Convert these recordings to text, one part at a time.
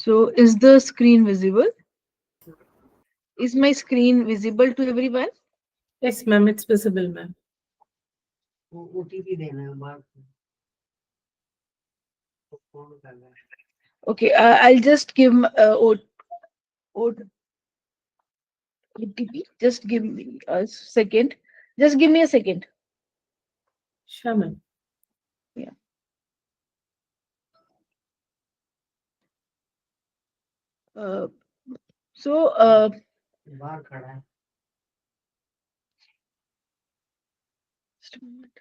So is the screen visible? Is my screen visible to everyone? Yes, ma'am, it's visible, ma'am. Okay, I'll just give OTP. Just give me a second. Just give me a second. Sure, ma'am. Yeah. Uh, so just a moment.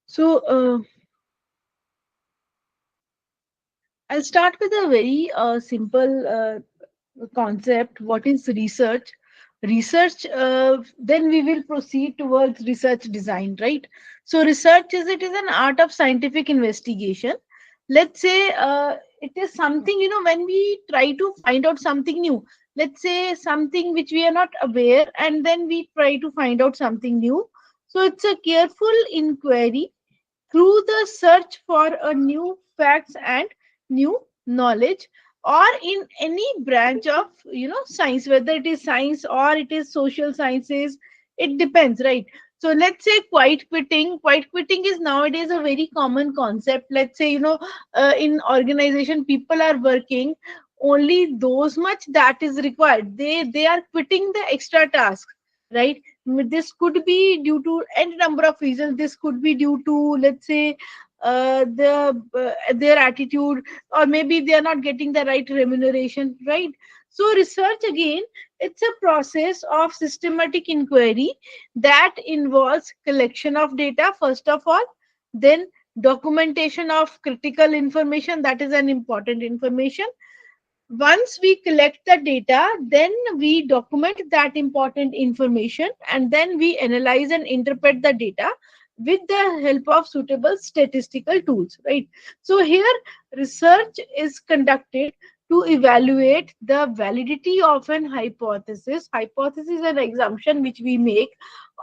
So I'll start with a very simple concept. What is research? Research, then we will proceed towards research design, right? So research is, it is an art of scientific investigation. Let's say it is something, when we try to find out something new. Let's say something which we are not aware, and then we try to find out something new. So it's a careful inquiry through the search for a new facts and new knowledge, or in any branch of science, whether it is science or it is social sciences, it depends, right? So let's say quiet quitting is nowadays a very common concept. Let's say, in organization, people are working only those much that is required. They are quitting the extra task, right? This could be due to any number of reasons. This could be due to, let's say, their attitude, or maybe they are not getting the right remuneration, right? So research, again, it's a process of systematic inquiry that involves collection of data first of all, then documentation of critical information, that is an important information. Once we collect the data, then we document that important information, and then we analyze and interpret the data with the help of suitable statistical tools, right? So here research is conducted to evaluate the validity of an hypothesis and assumption which we make,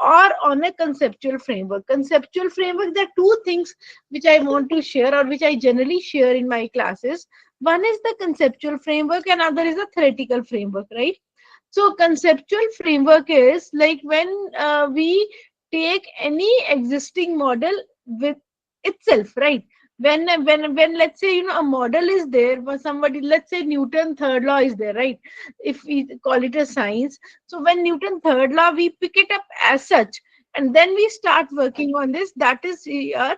or on a conceptual framework. There are two things which I want to share, or which I generally share in my classes. One is the conceptual framework, and other is the theoretical framework, right? So conceptual framework is like when we take any existing model with itself, right? When let's say, a model is there for somebody, let's say Newton third law is there, right? If we call it a science, so when Newton third law, we pick it up as such, and then we start working on this. That is our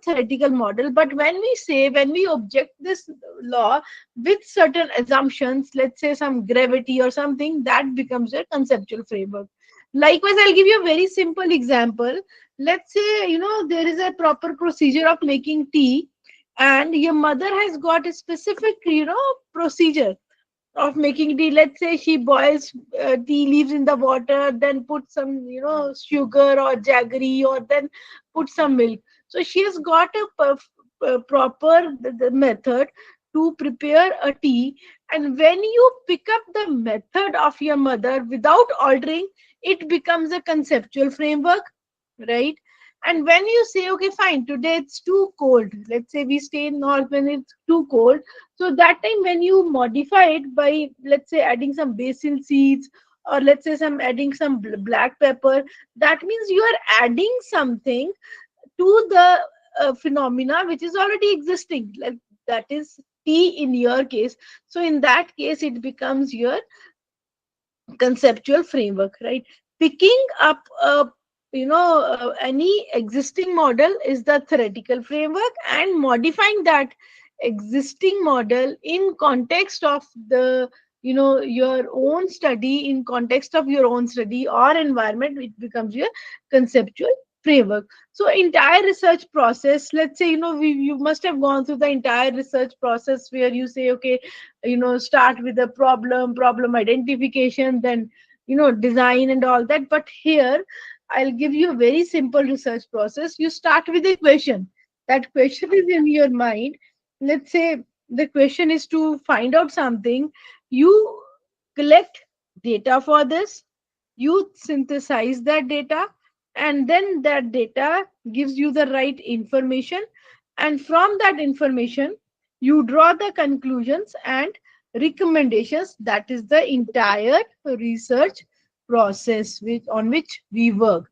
theoretical model. But when we object this law with certain assumptions, let's say some gravity or something, that becomes a conceptual framework. Likewise, I'll give you a very simple example. Let's say, there is a proper procedure of making tea, and your mother has got a specific procedure of making tea. Let's say she boils tea leaves in the water, then put some sugar or jaggery, or then put some milk. So she has got a proper the method to prepare a tea. And when you pick up the method of your mother without altering, it becomes a conceptual framework, right? And when you say, okay, fine, today it's too cold, let's say we stay in north when it's too cold, so that time when you modify it by, let's say, adding some basil seeds, or let's say some adding some black pepper, that means you are adding something to the phenomena which is already existing, like that is tea in your case. So in that case, it becomes your conceptual framework, right? Picking up any existing model is the theoretical framework, and modifying that existing model in context of the your own study, in context of your own study or environment, it becomes your conceptual framework. So entire research process, let's say, you must have gone through the entire research process where you say, okay, start with the problem identification, then design and all that. But here I'll give you a very simple research process. You start with a question. That question is in your mind. Let's say the question is to find out something. You collect data for this, you synthesize that data, and then that data gives you the right information, and from that information you draw the conclusions and recommendations. That is the entire research process on which we work.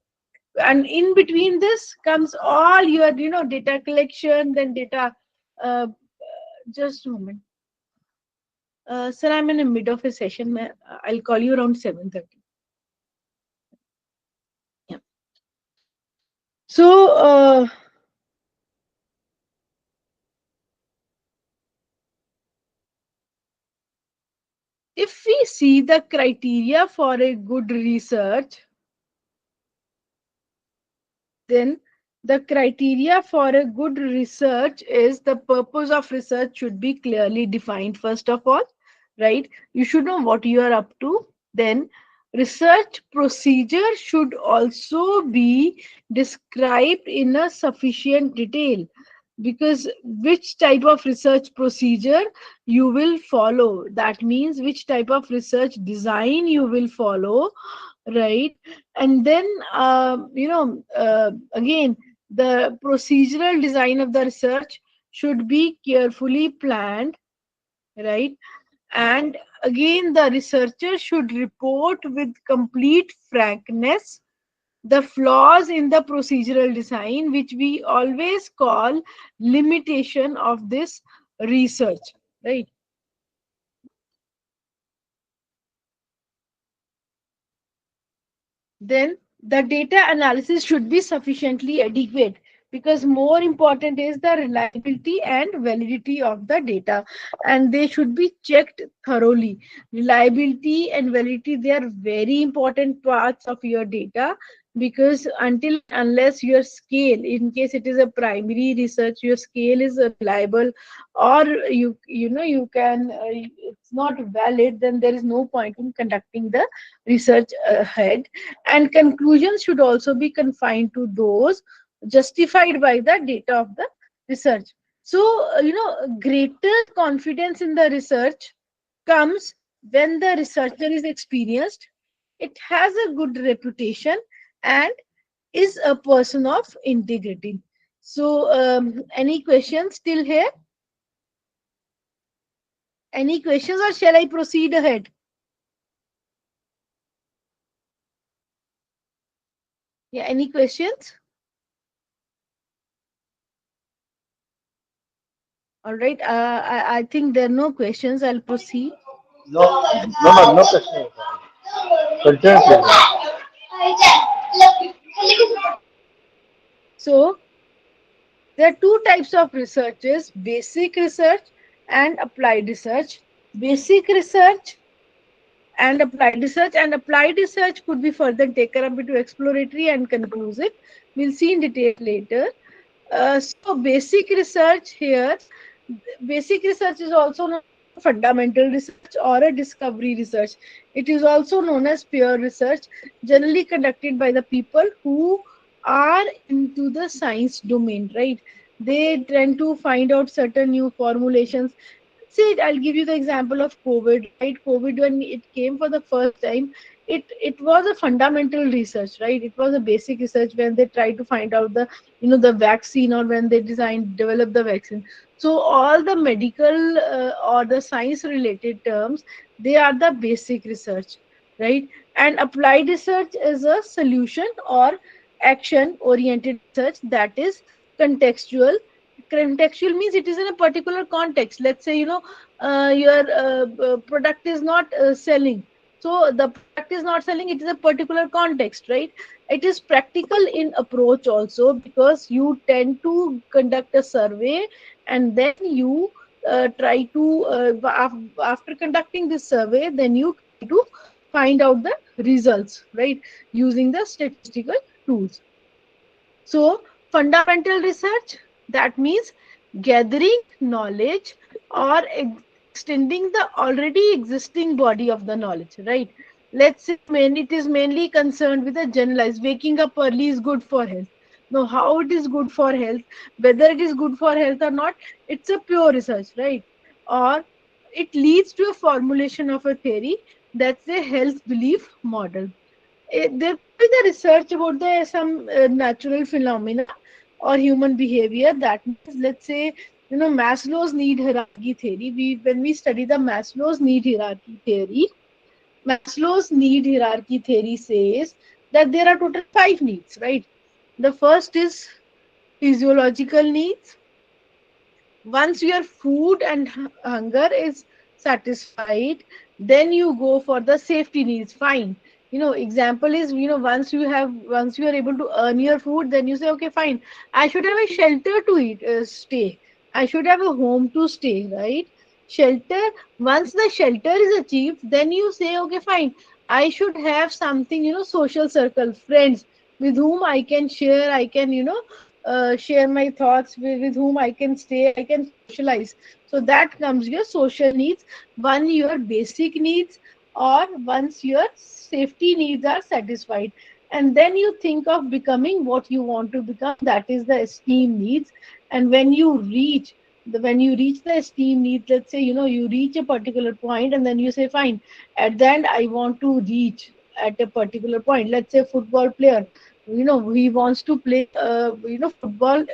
And in between this comes all your data collection, then data uh, just a moment. Sir, I'm in the mid of a session. I'll call you around 7:30. Yeah. So, if we see the criteria for a good research, then the criteria for a good research is the purpose of research should be clearly defined, first of all, right? You should know what you are up to. Then research procedure should also be described in a sufficient detail, because which type of research procedure you will follow, that means which type of research design you will follow, right? And then again, the procedural design of the research should be carefully planned, right? And again, the researcher should report with complete frankness the flaws in the procedural design, which we always call limitation of this research, right? Then the data analysis should be sufficiently adequate, because more important is the reliability and validity of the data, and they should be checked thoroughly. Reliability and validity, they are very important parts of your data, because until unless your scale, in case it is a primary research, your scale is reliable, or you can it's not valid, then there is no point in conducting the research ahead. And conclusions should also be confined to those justified by the data of the research. So greater confidence in the research comes when the researcher is experienced, it has a good reputation, and is a person of integrity. So any questions till here? Any questions, or shall I proceed ahead? Yeah, any questions? All right. I think there are no questions. I'll proceed. No, no, ma'am, no question. Continue, please. So there are two types of researches: basic research and applied research. Basic research and applied research could be further taken up into exploratory and conclusive. We'll see in detail later. So basic research is also known as a fundamental research or a discovery research. It is also known as peer research, generally conducted by the people who are into the science domain, right? They tend to find out certain new formulations. See, I'll give you the example of COVID, right? COVID, when it came for the first time, it was a fundamental research, right? It was a basic research when they tried to find out the vaccine, or when they develop the vaccine. So all the medical or the science related terms, they are the basic research, right? And applied research is a solution or action oriented research that is contextual. Contextual means it is in a particular context. Let's say your product is not selling, so the product is not selling, it is a particular context, right? It is practical in approach also, because you tend to conduct a survey, and then you try to after conducting this survey, then you try to find out the results, right, using the statistical tools. So, fundamental research, that means gathering knowledge or extending the already existing body of the knowledge, right? Let's say it is mainly concerned with the generalized. Waking up early is good for health. Now, how it is good for health, whether it is good for health or not, it's a pure research, right? Or it leads to a formulation of a theory, that's a health belief model. There could be the research about the some natural phenomena or human behavior. That means, let's say, Maslow's need hierarchy theory. When we study the Maslow's need hierarchy theory, Maslow's need hierarchy theory says that there are total five needs, right? The first is physiological needs. Once your food and hunger is satisfied, then you go for the safety needs. Fine. Example is, once you are able to earn your food, then you say, okay, fine, I should have a shelter to eat, stay. I should have a home to stay, right? Shelter. Once the shelter is achieved, then you say, okay, fine, I should have something, social circle, friends with whom I can share, I can, share my thoughts, with whom I can stay, I can socialize. So that comes your social needs. One, your basic needs, or once your safety needs are satisfied. And then you think of becoming what you want to become. That is the esteem needs. And when you reach the esteem needs, let's say, you reach a particular point, and then you say, fine, at the end, I want to reach at a particular point. Let's say football player, he wants to play football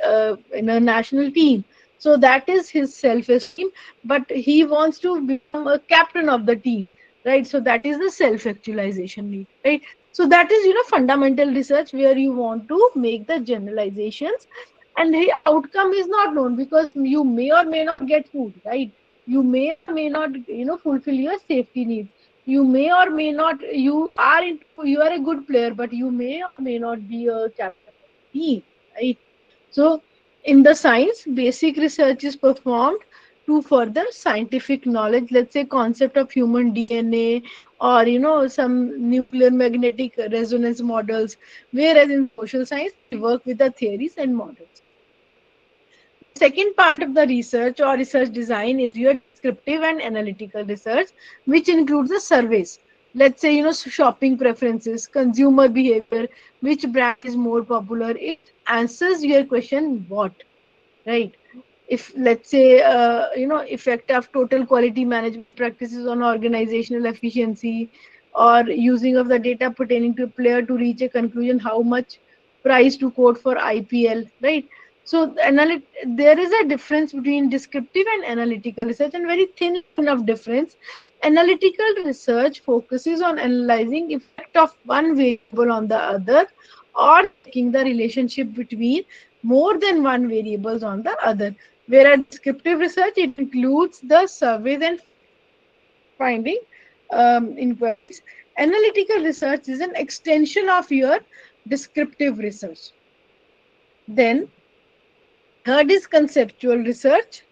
in a national team, so that is his self esteem. But he wants to become a captain of the team, right? So that is the self actualization need, right? So that is, fundamental research, where you want to make the generalizations, and the outcome is not known, because you may or may not get food, right? You may or may not, fulfill your safety needs. You may or may not, you are a good player, but you may or may not be a captain of the team, right? So in the science, basic research is performed to further scientific knowledge, let's say concept of human DNA, or some nuclear magnetic resonance models. Whereas in social science, we work with the theories and models. Second part of the research or research design is your descriptive and analytical research, which includes the surveys. Let's say, shopping preferences, consumer behavior, which brand is more popular. It answers your question, what, right? If, let's say, effect of total quality management practices on organizational efficiency, or using of the data pertaining to a player to reach a conclusion, how much price to quote for IPL, right? So there is a difference between descriptive and analytical research, and very thin line of difference. Analytical research focuses on analyzing effect of one variable on the other, or checking the relationship between more than one variables on the other. Whereas descriptive research, it includes the surveys and finding inquiries. Analytical research is an extension of your descriptive research. Then third is conceptual research,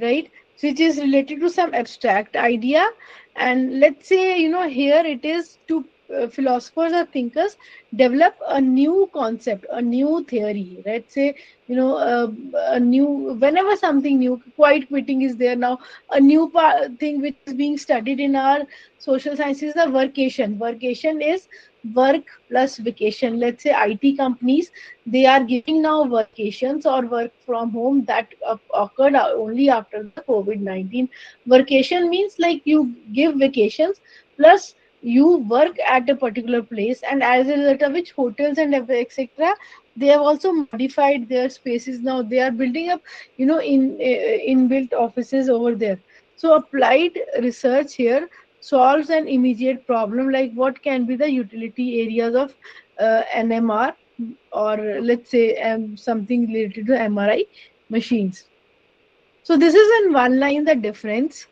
right? Which is related to some abstract idea. And let's say, here it is to philosophers or thinkers develop a new concept, a new theory. Let's say, a new, whenever something new, quiet quitting is there now. A new thing which is being studied in our social sciences, the workation. Workation is work plus vacation. Let's say IT companies, they are giving now vacations or work from home, that occurred only after the COVID-19. Vacation means, like, you give vacations plus you work at a particular place, and as a result of which hotels and etc., they have also modified their spaces. Now they are building up, inbuilt offices over there. So applied research here solves an immediate problem, like what can be the utility areas of NMR, or let's say something related to MRI machines. So this is in one line the difference.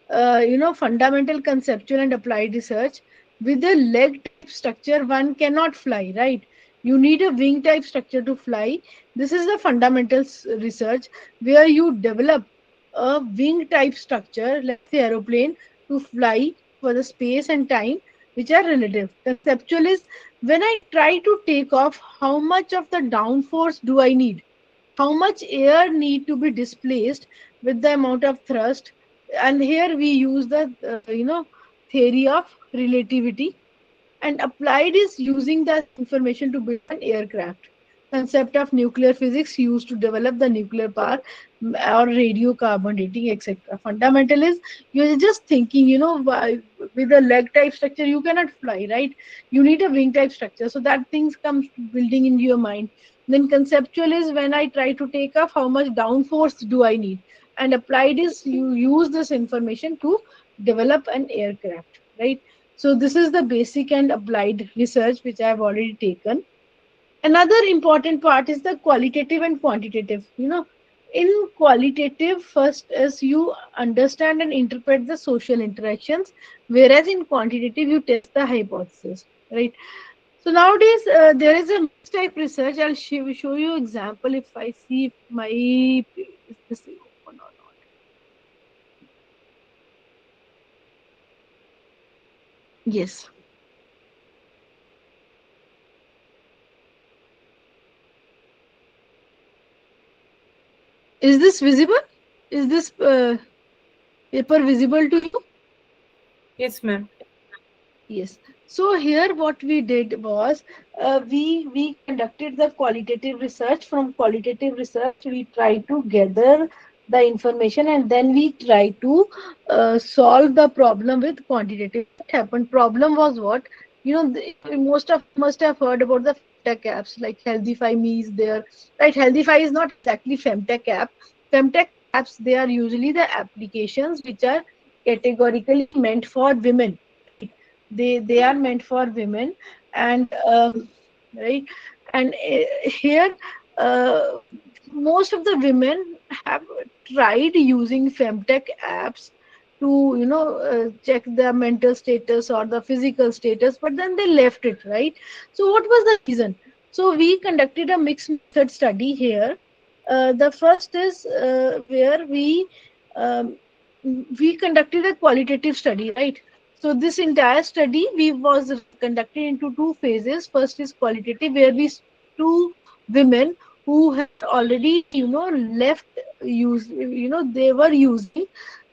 Fundamental, conceptual, and applied research. With a leg type structure, one cannot fly, right? You need a wing type structure to fly. This is the fundamental research, where you develop a wing type structure, let's say aeroplane, to fly for the space and time. which are relative. Conceptual is when I try to take off, how much of the downforce do I need? How much air need to be displaced with the amount of thrust? And here we use the theory of relativity, and applied is using that information to build an aircraft. Concept of nuclear physics used to develop the nuclear power, or radiocarbon dating, etc. Fundamental is you're just thinking, with a leg type structure you cannot fly, right? You need a wing type structure, so that things comes building into your mind. Then conceptual is when I try to take off, how much downforce do I need? And applied is you use this information to develop an aircraft, right? So this is the basic and applied research which I have already taken. Another important part is the qualitative and quantitative. In qualitative, first is you understand and interpret the social interactions, whereas in quantitative you test the hypothesis, right? So nowadays there is a mixed type research. I'll show you example if I see if my is this open or not. Yes, is this visible? Is this paper visible to you? Yes, ma'am. Yes. So here what we did was we conducted the qualitative research. From qualitative research, we try to gather the information and then we try to solve the problem with quantitative. What happened? Problem was what? Most of you must have heard about the femtech apps like Healthify Me is there, right? Healthify is not exactly femtech app. Femtech apps, they are usually the applications which are categorically meant for women, right? They are meant for women, and right, and here uh, most of the women have tried using femtech apps to check their mental status or the physical status, but then they left it, right? So what was the reason? So we conducted a mixed method study here. The first is where um, we conducted a qualitative study, right? So this entire study we was conducted into two phases. First is qualitative, where we two women who had already left use, they were using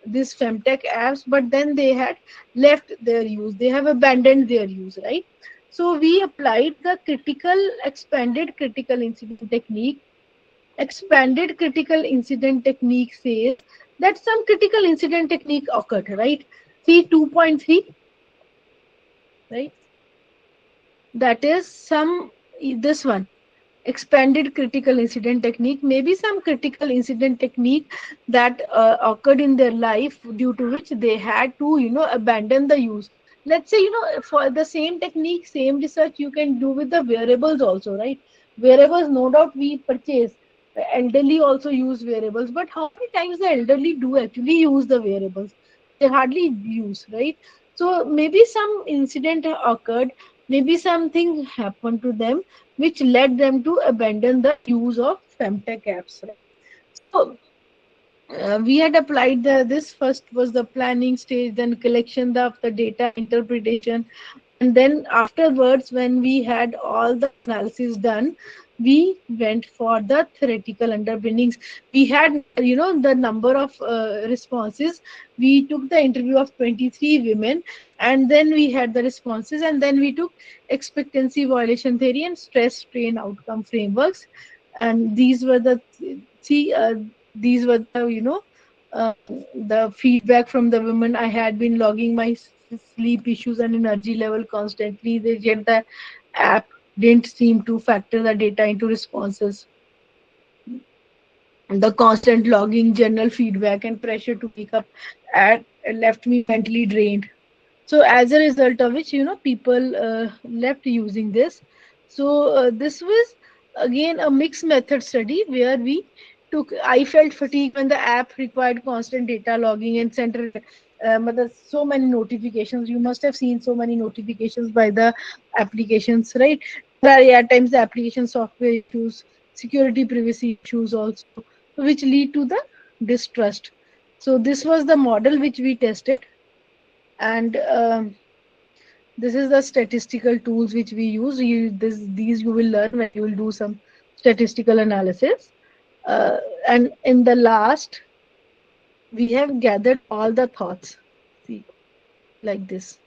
this femtech apps, but then they had left their use, they have abandoned their use, right? So we applied the critical expanded critical incident technique. Expanded critical incident technique says that some critical incident technique occurred, right? See 2.3, right? That is some, this one, expanded critical incident technique, maybe some critical incident technique that occurred in their life, due to which they had to abandon the use. Let's say, for the same technique, same research you can do with the wearables also, right? Wearables, no doubt we purchase. Elderly also use wearables, but how many times the elderly do actually use the wearables? They hardly use, right? So maybe some incident occurred, maybe something happened to them which led them to abandon the use of femtech apps, right? So we had applied this. First was the planning stage, then collection of the data, interpretation, and then afterwards, when we had all the analysis done, we went for the theoretical underpinnings. We had, the number of responses. We took the interview of 23 women, and then we had the responses, and then we took expectancy violation theory and stress strain outcome frameworks. And these were the see these were the the feedback from the women. I had been logging my sleep issues and energy level constantly. They yet the app didn't seem to factor the data into responses. The constant logging, general feedback, and pressure to make up at left me mentally drained. So as a result of which, people left using this. So this was again a mixed method study where we took. I felt fatigue when the app required constant data logging and center. So many notifications. You must have seen so many notifications by the applications, right? There are at times the application software issues, security privacy issues also, which lead to the distrust. So this was the model which we tested, and This is the statistical tools which we use. These you will learn when you will do some statistical analysis. And in the last, we have gathered all the thoughts. See, like this.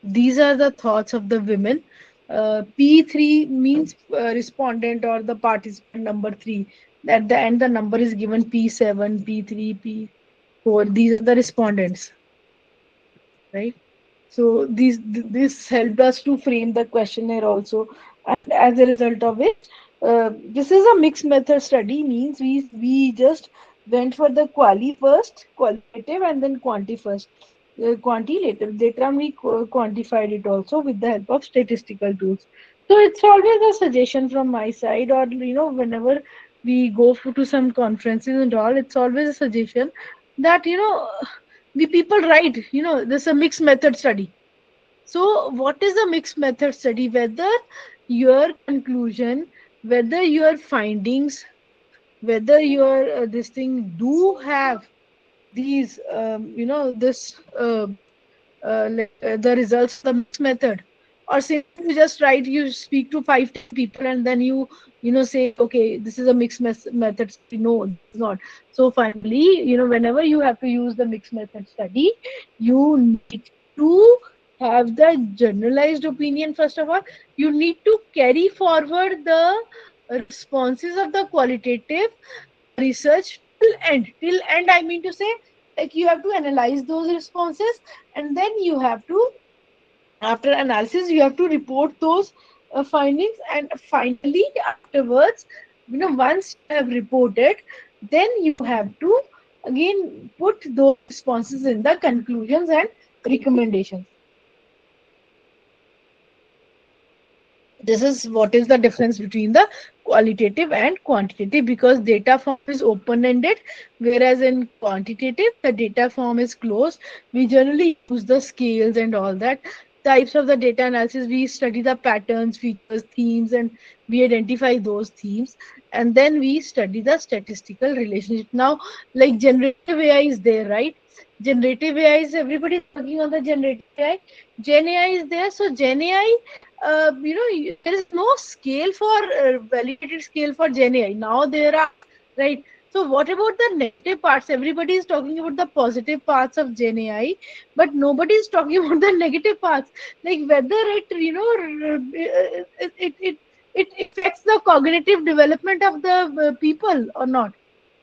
These are the thoughts of the women. P3 means respondent or the participant number 3. At the end, the number is given P7, P3, P4. These are the respondents, right? So this helped us to frame the questionnaire also, and as a result of which, this is a mixed method study. Means we just went for the quali first, qualitative, and then quanti first. Quanti later. Later on, we quantified it also with the help of statistical tools. So it's always a suggestion from my side, or whenever we go to some conferences and all, it's always a suggestion that we people write. There's a mixed method study. So, what is a mixed method study? Whether your conclusion, whether your findings, whether your this thing do have these, this the results of the mixed method, or simply you just write, you speak to 5-10 people and then you say, okay, this is a mixed method study. No, this is not. So finally, whenever you have to use the mixed method study, you need to have the generalized opinion. First of all, you need to carry forward the responses of the qualitative research till end. I mean to say, like, you have to analyze those responses, and then you have to, after analysis, you have to report those findings, and finally afterwards, once you have reported, then you have to again put those responses in the conclusions and recommendations. This is what is the difference between the qualitative and quantitative, because data form is open ended, whereas in quantitative the data form is closed. We generally use the scales and all that types of the data analysis. We study the patterns, features, themes, and we identify those themes, and then we study the statistical relationship. Now, like, generative AI is there, right? Generative AI is, everybody is working on the generative AI. Gen AI is there. So Gen AI, there is no scale for validated scale for Gen AI. Now there are, right. So what about the negative parts? Everybody is talking about the positive parts of Gen AI, but nobody is talking about the negative parts, like whether it, it affects the cognitive development of the people or not.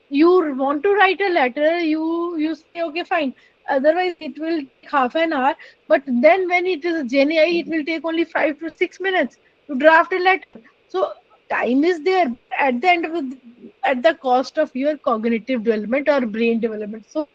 You want to write a letter, you say, okay, fine, otherwise it will take half an hour, but then when it is Gen AI, it will take only 5 to 6 minutes to draft a letter. So time is there, but at the end of at the cost of your cognitive development or brain development. So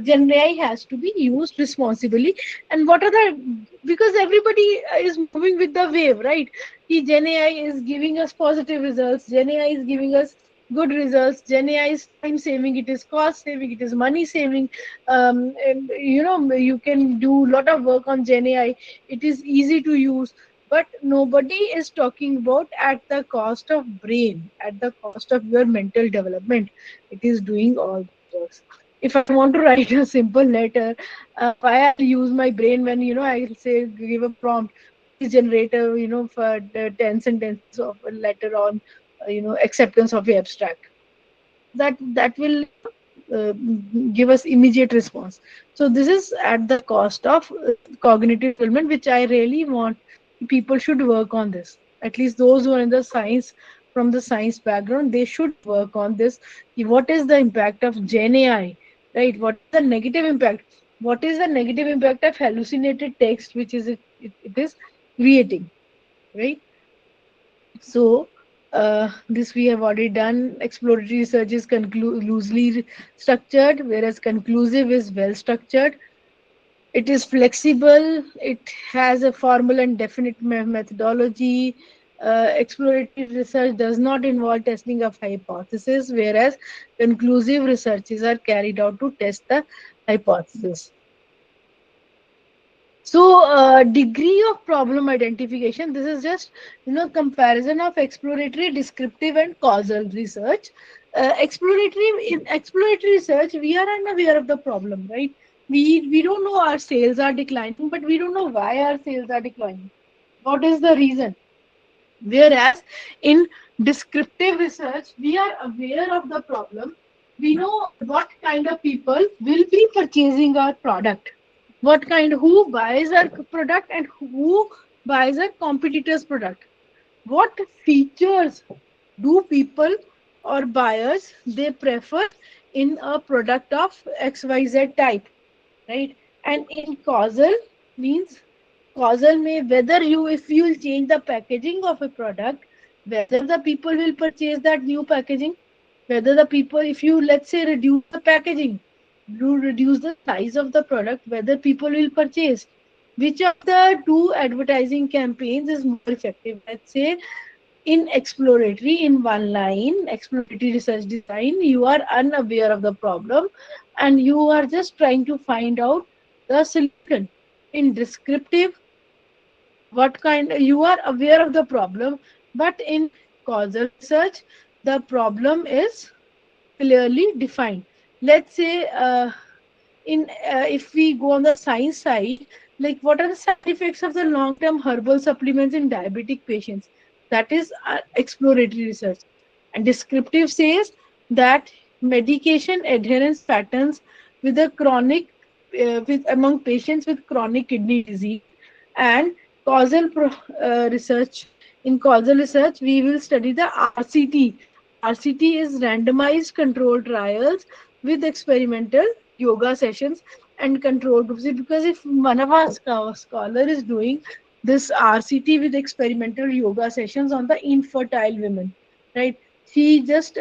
Gen AI has to be used responsibly. And what are the, because everybody is moving with the wave, right? Gen AI is giving us positive results, Gen AI is giving us good results, Gen AI is time saving, it is cost saving, it is money saving. And you can do a lot of work on Gen AI, it is easy to use. But nobody is talking about at the cost of brain, at the cost of your mental development. It is doing all the works. If I want to write a simple letter, why I'll use my brain when I'll say, give a prompt, please generate a, for the 10 sentences of a letter on acceptance of the abstract. That will give us immediate response. So this is at the cost of cognitive development, which I really want people should work on this. At least those who are in the science, from the science background, they should work on this. What is the impact of Gen AI, right? What is the negative impact? What is the negative impact of hallucinated text, which is it is creating, right? So, this we have already done. Exploratory research is loosely structured, whereas conclusive is well structured. It is flexible. It has a formal and definite methodology. Exploratory research does not involve testing of hypothesis, whereas conclusive researches are carried out to test the hypothesis. So, degree of problem identification. This is just comparison of exploratory, descriptive, and causal research. In exploratory research, we are unaware of the problem, right? We don't know our sales are declining, but we don't know why our sales are declining. What is the reason? Whereas in descriptive research, we are aware of the problem. We know what kind of people will be purchasing our product, what kind, who buys our product and who buys a competitor's product. What features do people or buyers they prefer in a product of XYZ type, right? And in causal means causal may whether you if you will change the packaging of a product, whether the people will purchase that new packaging, whether the people, if you let's say reduce the packaging, you reduce the size of the product, whether people will purchase. Which of the two advertising campaigns is more effective? Let's say in exploratory, in one line, exploratory research design, you are unaware of the problem and you are just trying to find out the solution. In descriptive, what kind, you are aware of the problem, but in causal research, the problem is clearly defined. Let's say in if we go on the science side, like what are the side effects of the long term herbal supplements in diabetic patients? That is exploratory research. And descriptive says that medication adherence patterns with a chronic with among patients with chronic kidney disease. And research, in causal research we will study the RCT. RCT is randomized controlled trials with experimental yoga sessions and control groups. Because if one of our scholar is doing this RCT with experimental yoga sessions on the infertile women, right? She just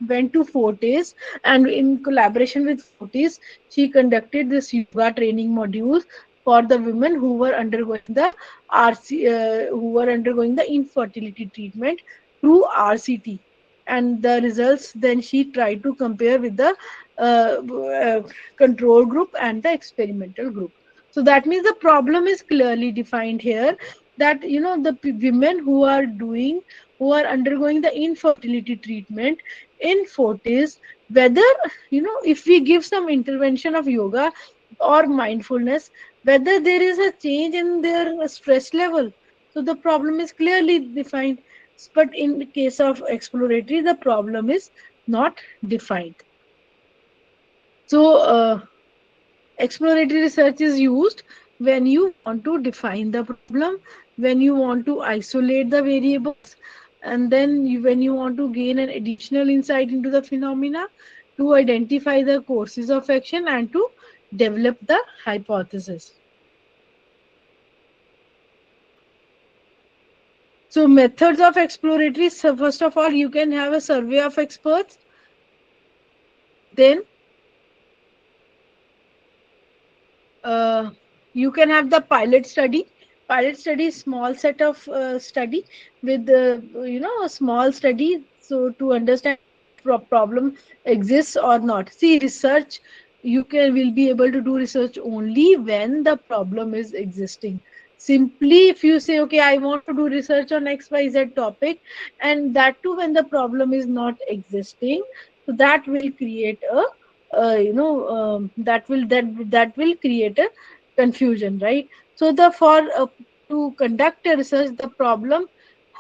went to Fortis, and in collaboration with Fortis, she conducted this yoga training modules for the women who were undergoing the infertility treatment through RCT. And the results then she tried to compare with the control group and the experimental group. So that means the problem is clearly defined here, that the women who are undergoing the infertility treatment in Fortis, whether if we give some intervention of yoga or mindfulness, whether there is a change in their stress level. So the problem is clearly defined. But in the case of exploratory, the problem is not defined. So exploratory research is used when you want to define the problem, when you want to isolate the variables, and then when you want to gain an additional insight into the phenomena, to identify the courses of action and to develop the hypothesis. So methods of exploratory, so first of all, you can have a survey of experts, then you can have the pilot study. Pilot study is small set of study with a small study, so to understand problem exists or not. See, research, you can will be able to do research only when the problem is existing. Simply if you say, okay, I want to do research on XYZ topic, and that too when the problem is not existing, so that will create a that will create a confusion, right? So the for to conduct a research, the problem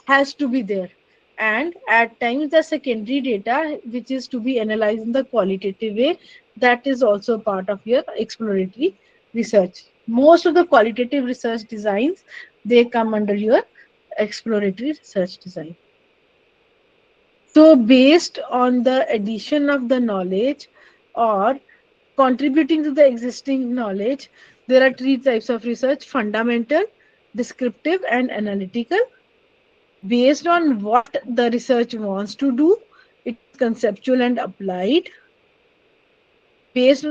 has to be there, and at times the secondary data which is to be analyzed in the qualitative way, that is also part of your exploratory research. Most of the qualitative research designs, they come under your exploratory research design. So based on the addition of the knowledge or contributing to the existing knowledge, there are three types of research: fundamental, descriptive, and analytical. Based on what the research wants to do, it is conceptual and applied. Based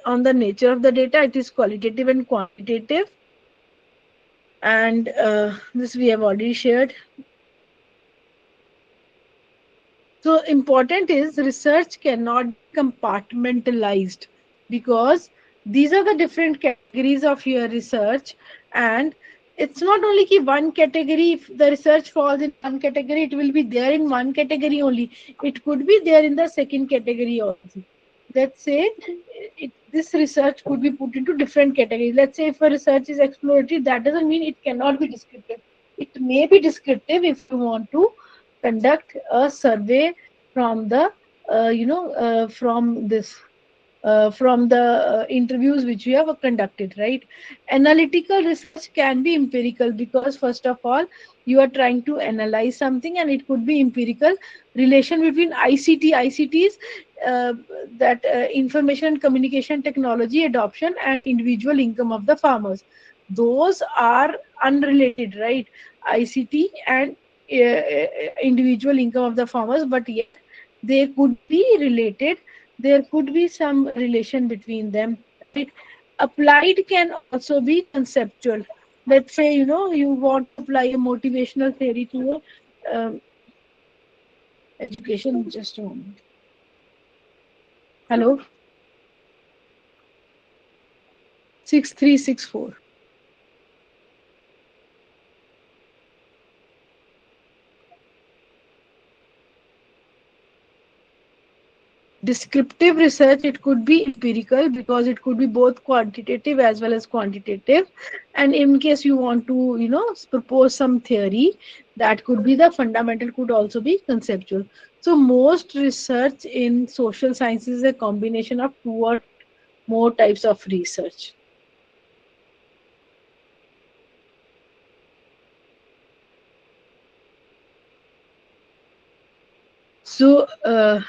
on the nature of the data, it is qualitative and quantitative. And this we have already shared. So important is research cannot be compartmentalized, because these are the different categories of your research, and it's not only ki one category. If the research falls in one category, it will be there in one category only. It could be there in the second category also. Let's say this research could be put into different categories. Let's say if a research is exploratory, that doesn't mean it cannot be descriptive. It may be descriptive if you want to conduct a survey from the from this from the interviews which we have conducted, right? Analytical research can be empirical because, first of all, you are trying to analyze something, and it could be empirical relation between ICTs, uh, that information and communication technology adoption, and individual income of the farmers. Those are unrelated, right? ICT and individual income of the farmers, but yet they could be related. There could be some relation between them, right? Applied can also be conceptual. Let's say, you want to apply a motivational theory to education. Just a moment. Hello. 6364. Descriptive research, it could be empirical because it could be both quantitative as well as quantitative. And in case you want to propose some theory, that could be the fundamental, could also be conceptual. So most research in social sciences is a combination of two or more types of research. So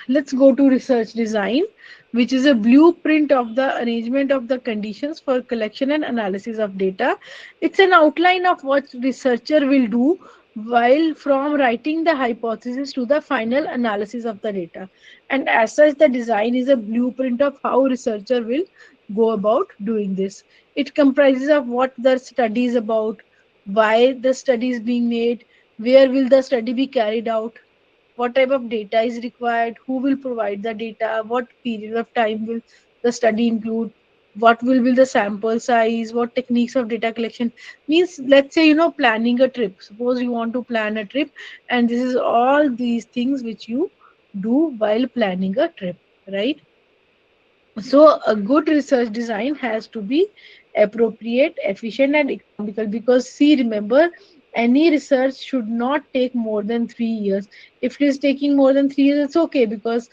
let's go to research design, which is a blueprint of the arrangement of the conditions for collection and analysis of data. It's an outline of what researcher will do while from writing the hypothesis to the final analysis of the data. And as such, the design is a blueprint of how researcher will go about doing this. It comprises of what the study is about, why the study is being made, where will the study be carried out, what type of data is required, who will provide the data, what period of time will the study include, what will be the sample size, what techniques of data collection. Means, let's say, planning a trip. Suppose you want to plan a trip, and this is all these things which you do while planning a trip, right? So a good research design has to be appropriate, efficient, and economical. Because, see, remember, any research should not take more than 3 years. If it is taking more than 3 years, it's okay, because,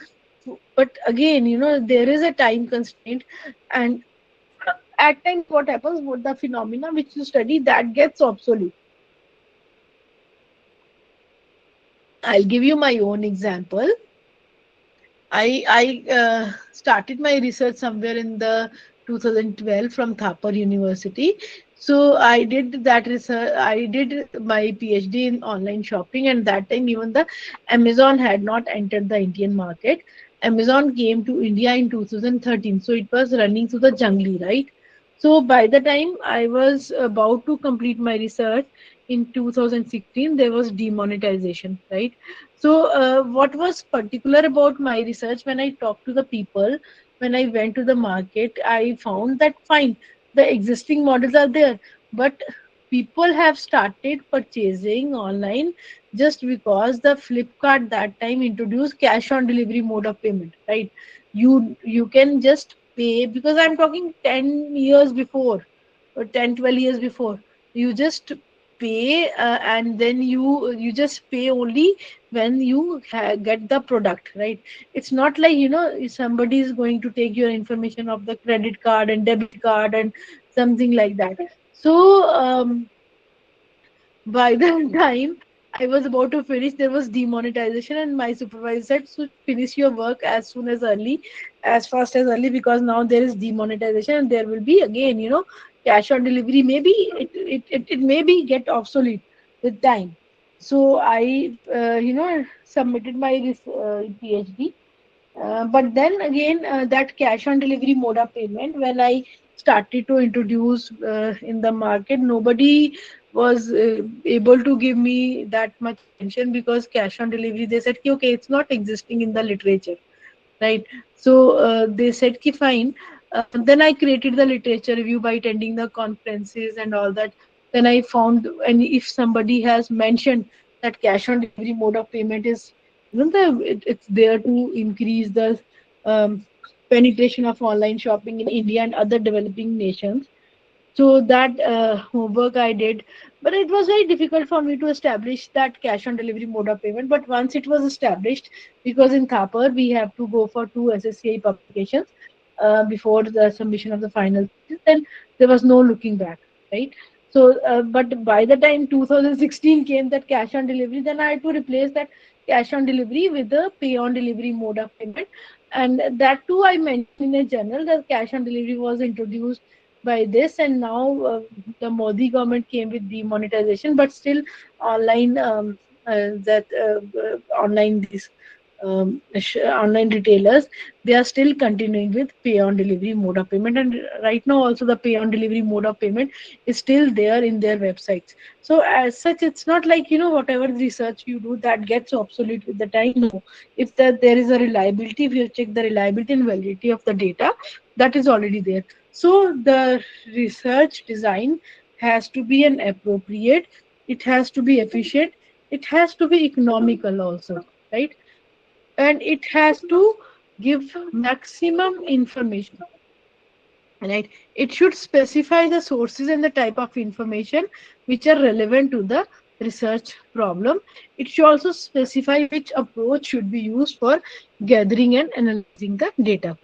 but again, there is a time constraint, and at times what happens, what the phenomena which you study, that gets obsolete. I'll give you my own example. I started my research somewhere in the 2012 from Thapar University. So I did that research. I did my PhD in online shopping, and that time even the Amazon had not entered the Indian market. Amazon came to India in 2013, so it was running through the jungly, right? So by the time I was about to complete my research in 2016, there was demonetization, right? So, what was particular about my research, when I talked to the people, when I went to the market, I found that fine, the existing models are there, but people have started purchasing online just because the Flipkart that time introduced cash on delivery mode of payment, right? You can just pay, because I'm talking 10 years before, or 10-12 years before. You just pay, and then you just pay only when you get the product, right? It's not like, if somebody is going to take your information of the credit card and debit card and something like that. So by the time I was about to finish, there was demonetization, and my supervisor said, "So finish your work as soon as early, as fast as early, because now there is demonetization, and there will be again, cash on delivery. Maybe it maybe get obsolete with time." So I, submitted my PhD. But then again, that cash on delivery mode of payment, when I started to introduce in the market, nobody was able to give me that much attention, because cash on delivery, they said, okay, it's not existing in the literature, right? So they said, ki fine. Then I created the literature review by attending the conferences and all that. Then I found, and if somebody has mentioned that cash on delivery mode of payment is, it's there to increase the um, penetration of online shopping in India and other developing nations. So that homework I did, but it was very difficult for me to establish that cash on delivery mode of payment. But once it was established, because in Thapar we have to go for two SSCI publications before the submission of the final thesis, then there was no looking back, right? So, but by the time 2016 came, that cash on delivery, then I had to replace that cash on delivery with the pay on delivery mode of payment, and that too I mentioned in a journal that cash on delivery was introduced by this, and now the Modi government came with demonetization, but still online that online these online retailers, they are still continuing with pay on delivery mode of payment, and right now also the pay on delivery mode of payment is still there in their websites. So as such, it's not like whatever research you do that gets obsolete with the time. No, if that there is a reliability, if you check the reliability and validity of the data, that is already there. So the research design has to be an appropriate, it has to be efficient, it has to be economical also, right? And it has to give maximum information, right? It should specify the sources and the type of information which are relevant to the research problem. It should also specify which approach should be used for gathering and analyzing the data.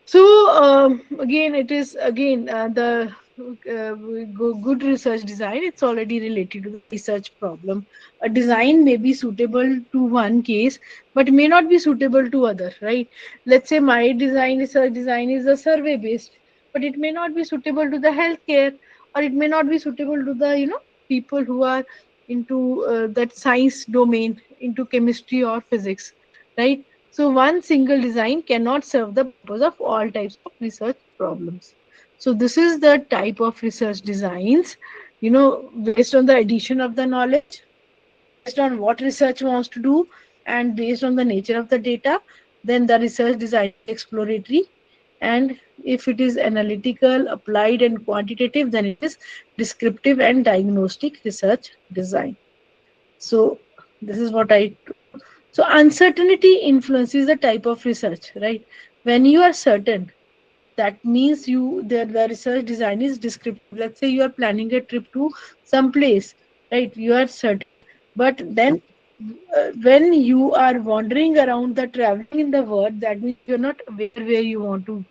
So again, it is again the good research design. It's already related to the research problem. A design may be suitable to one case, but may not be suitable to other. Right? Let's say my design research design is a survey based, but it may not be suitable to the healthcare, or it may not be suitable to the people who are into that science domain, into chemistry or physics. Right? So one single design cannot serve the purpose of all types of research problems. So this is the type of research designs, based on the addition of the knowledge, based on what research wants to do, and based on the nature of the data. Then the research design is exploratory, and if it is analytical, applied, and quantitative, then it is descriptive and diagnostic research design. So this is what I told you. So uncertainty influences the type of research, right? When you are certain, that means the research design is descriptive. Let's say you are planning a trip to some place, right? You are certain, but then when you are wandering around, the traveling in the world, that means you're not aware where you want to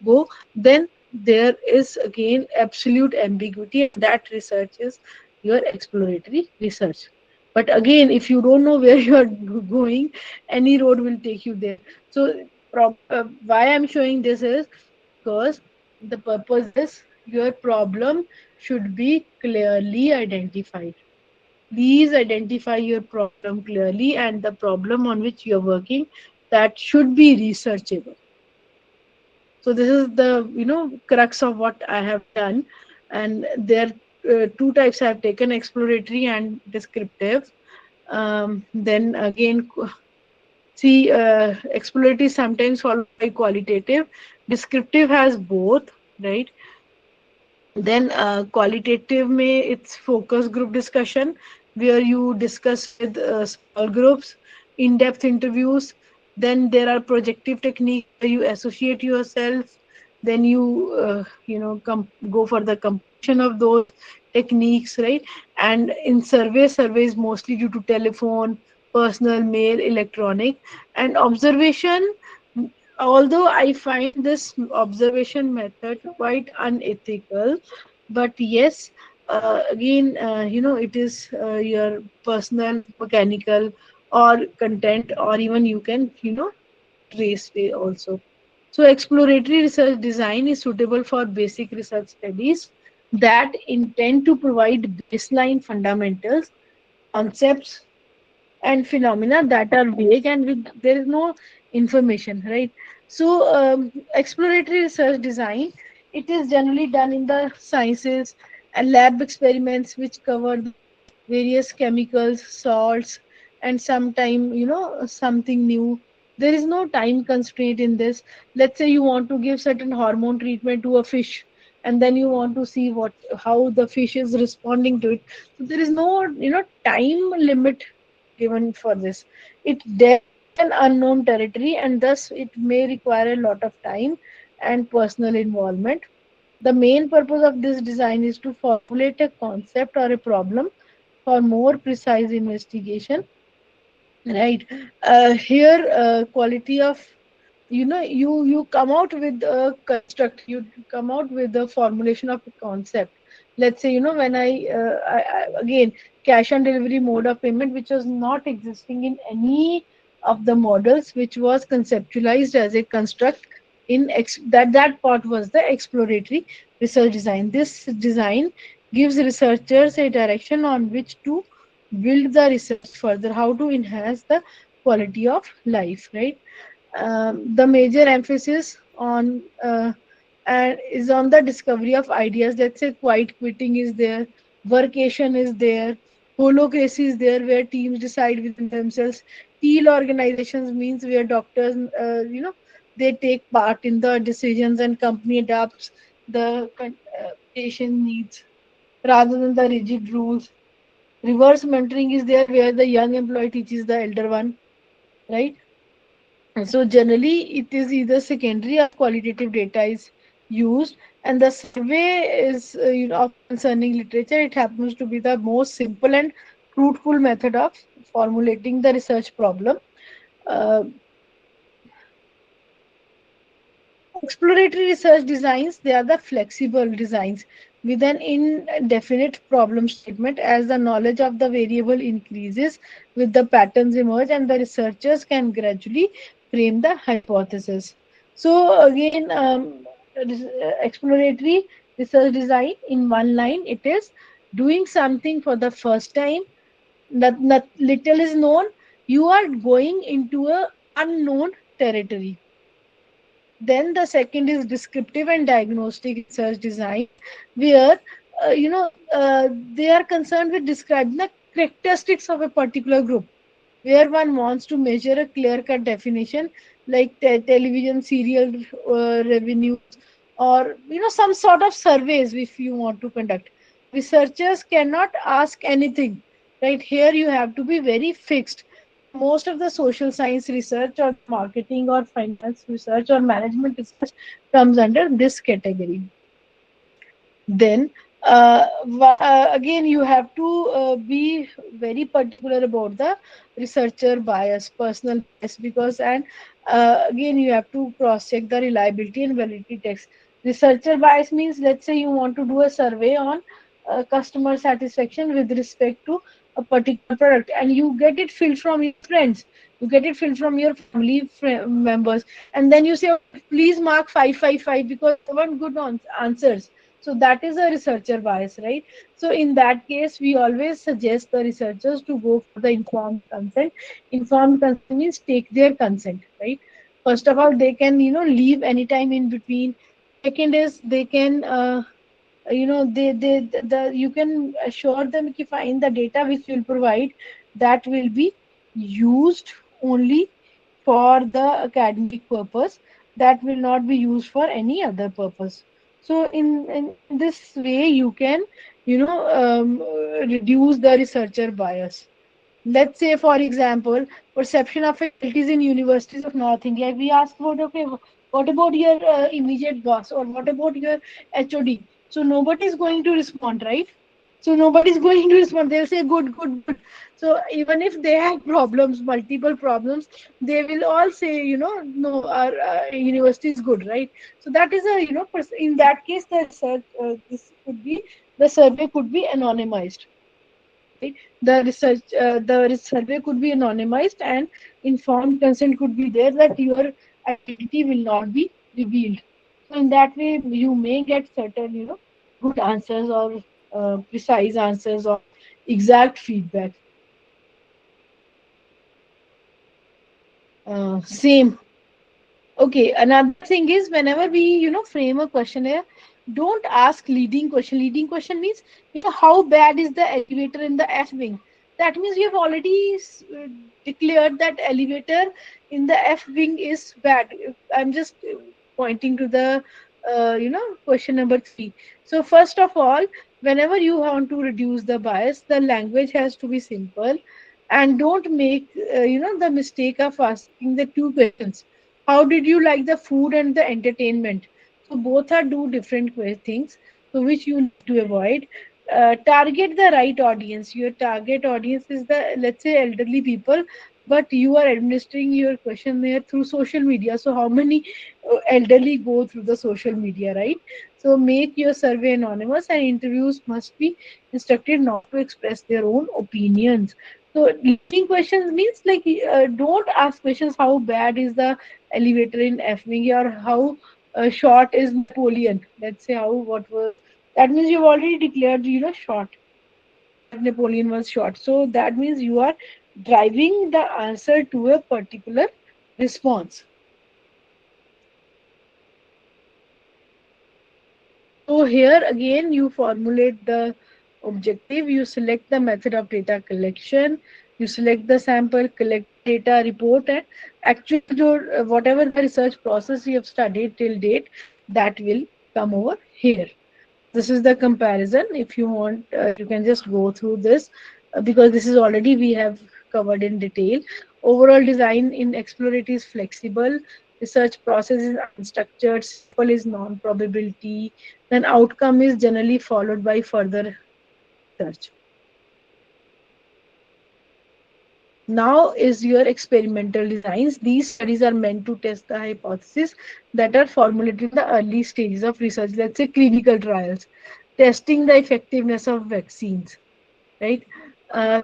go. Then there is again absolute ambiguity, and that research is your exploratory research. But again, if you don't know where you are going, any road will take you there. So why I'm showing this is because the purpose is your problem should be clearly identified. Please identify your problem clearly, and the problem on which you're working, that should be researchable. So this is the crux of what I have done, and there two types I have taken: exploratory and descriptive. Then again, see, exploratory is sometimes followed by qualitative. Descriptive has both, right? Then qualitative may it's focus group discussion, where you discuss with small groups, in-depth interviews. Then there are projective techniques where you associate yourself. Then you go for the completion of those techniques, right? And in surveys mostly due to telephone, personal, mail, electronic, and observation. Although I find this observation method quite unethical, but yes, again, it is your personal, mechanical, or content, or even you can, trace way also. So, exploratory research design is suitable for basic research studies that intend to provide baseline fundamentals, concepts, and phenomena that are vague and there is no information, right? So exploratory research design, it is generally done in the sciences and lab experiments which cover the various chemicals, salts, and sometime something new. There is no time constraint in this. Let's say you want to give certain hormone treatment to a fish, and then you want to see what how the fish is responding to it. So there is no time limit given for this. It an unknown territory, and thus it may require a lot of time and personal involvement. The main purpose of this design is to formulate a concept or a problem for more precise investigation, right? Here quality of, you come out with a construct, you come out with the formulation of a concept. Let's say, when I again, cash on delivery mode of payment, which was not existing in any of the models, which was conceptualized as a construct in that part was the exploratory research design. This design gives researchers a direction on which to build the research further, how to enhance the quality of life, right? The major emphasis on and is on the discovery of ideas. Let's say quiet quitting is there, workation is there, holocracy is there, where teams decide within themselves. Teal organizations means where doctors, they take part in the decisions and company adapts the patient needs rather than the rigid rules. Reverse mentoring is there, where the young employee teaches the elder one, right? And so generally, it is either secondary or qualitative data is used, and the survey is, of concerning literature. It happens to be the most simple and fruitful method of formulating the research problem. Uh, Exploratory research designs, they are the flexible designs with an indefinite problem statement. As the knowledge of the variable increases, with the patterns emerge, and the researchers can gradually frame the hypothesis. So again, exploratory research design in one line, it is doing something for the first time. Not little is known. You are going into a unknown territory. Then the second is descriptive and diagnostic research design, where they are concerned with describing the characteristics of a particular group, where one wants to measure a clear-cut definition, like television serial revenues, or some sort of surveys if you want to conduct. Researchers cannot ask anything, right? Here you have to be very fixed. So most of the social science research or the marketing or finance research or management research comes under this category. Then again, you have to be very particular about the researcher bias, personal bias, because, and again, you have to cross check the reliability and validity text. Researcher bias means, let's say you want to do a survey on customer satisfaction with respect to a particular product, and you get it filled from your friends, you get it filled from your family members, and then you say, "Okay, please mark 555 because they want good answers." So that is a researcher bias, right? So in that case, we always suggest the researchers to go for the informed consent. Informed consent means take their consent, right? First of all, they can, leave anytime in between. Second is they can, you can assure them if find the data which will provide, that will be used only for the academic purpose, that will not be used for any other purpose. So in this way you can, reduce the researcher bias. Let's say, for example, perception of faculties in universities of North India. If we ask about, okay, what about your immediate boss, or what about your HOD? So nobody is going to respond, right? So nobody is going to respond. They'll say good, good, good. So even if they have problems, multiple problems, they will all say, no, our university is good, right? So that is a, in that case, the research, this could be, the survey could be anonymized, right? The survey could be anonymized, and informed consent could be there, that your identity will not be revealed. So in that way you may get certain, good answers, or precise answers, or exact feedback. Same. Okay, another thing is, whenever we, frame a questionnaire, don't ask leading question. Leading question means, how bad is the elevator in the F wing? That means you have already declared that elevator in the F wing is bad. I'm just pointing to the, question number 3. So first of all, whenever you want to reduce the bias, the language has to be simple, And don't make the mistake of asking the two questions. How did you like the food and the entertainment? So both are two different things, so which you need to avoid. Target the right audience. Your target audience is the, let's say, elderly people, but you are administering your questionnaire through social media. So how many elderly go through the social media, right? So make your survey anonymous, and interviews must be instructed not to express their own opinions. So leading questions means like, don't ask questions how bad is the elevator in FMG, or how short is Napoleon. Let's say how what was, that means you've already declared short, that Napoleon was short. So that means you are driving the answer to a particular response. So here again, you formulate the objective, you select the method of data collection, you select the sample, collect data, report, and actual whatever the research process you have studied till date, that will come over here. This is the comparison. If you want, you can just go through this, because this is already we have covered in detail. Overall design in exploratory is flexible, research process is unstructured, sample is non-probability, then outcome is generally followed by further research. Now is your experimental designs. These studies are meant to test the hypotheses that are formulated in the early stages of research, let's say clinical trials, testing the effectiveness of vaccines, right?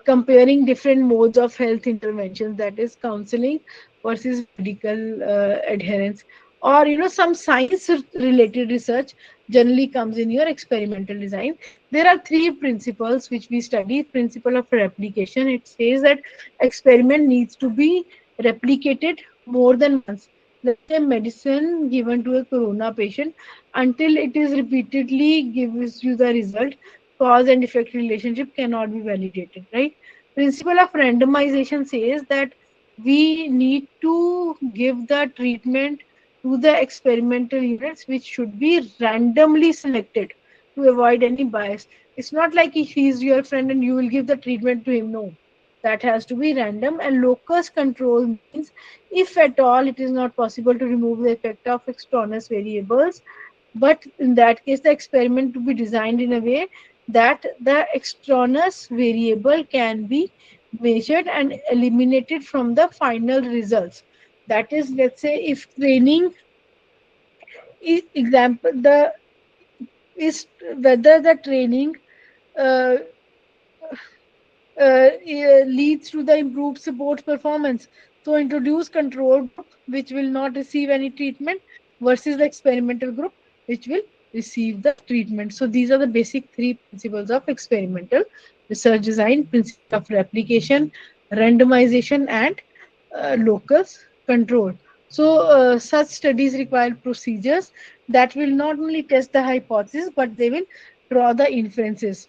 Comparing different modes of health interventions, that is counseling versus medical adherence, or some science related research generally comes in your experimental design. There are three principles which we study. Principle of replication, it says that experiment needs to be replicated more than once. Let's say medicine given to a corona patient, until it is repeatedly gives you the result, cause and effect relationship cannot be validated, right? Principle of randomization says that we need to give the treatment to the experimental units, which should be randomly selected to avoid any bias. It's not like if he's your friend and you will give the treatment to him. No, that has to be random. And locus control means, if at all it is not possible to remove the effect of extraneous variables, but in that case the experiment to be designed in a way that the extraneous variable can be measured and eliminated from the final results. That is, let's say if training example, the is whether the training uh, leads to the improved support performance. So introduce control group which will not receive any treatment versus the experimental group which will receive the treatment. So these are the basic three principles of experimental research design: principle of replication, randomization, and locus control. So such studies require procedures that will not only test the hypothesis but they will draw the inferences,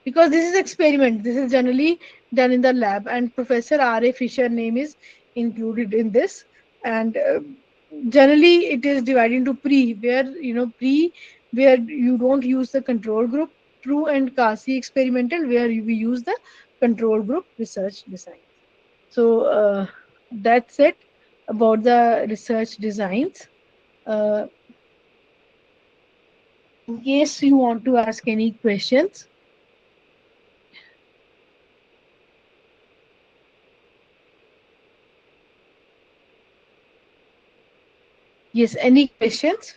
because this is experiment, this is generally done in the lab, and Professor R.A. Fisher name is included in this. And generally it is divided into pre, where pre, where you don't use the control group, true and quasi experimental, where we use the control group research design. So that's it about the research designs. uh, in case you want to ask any questions. Yes, any questions?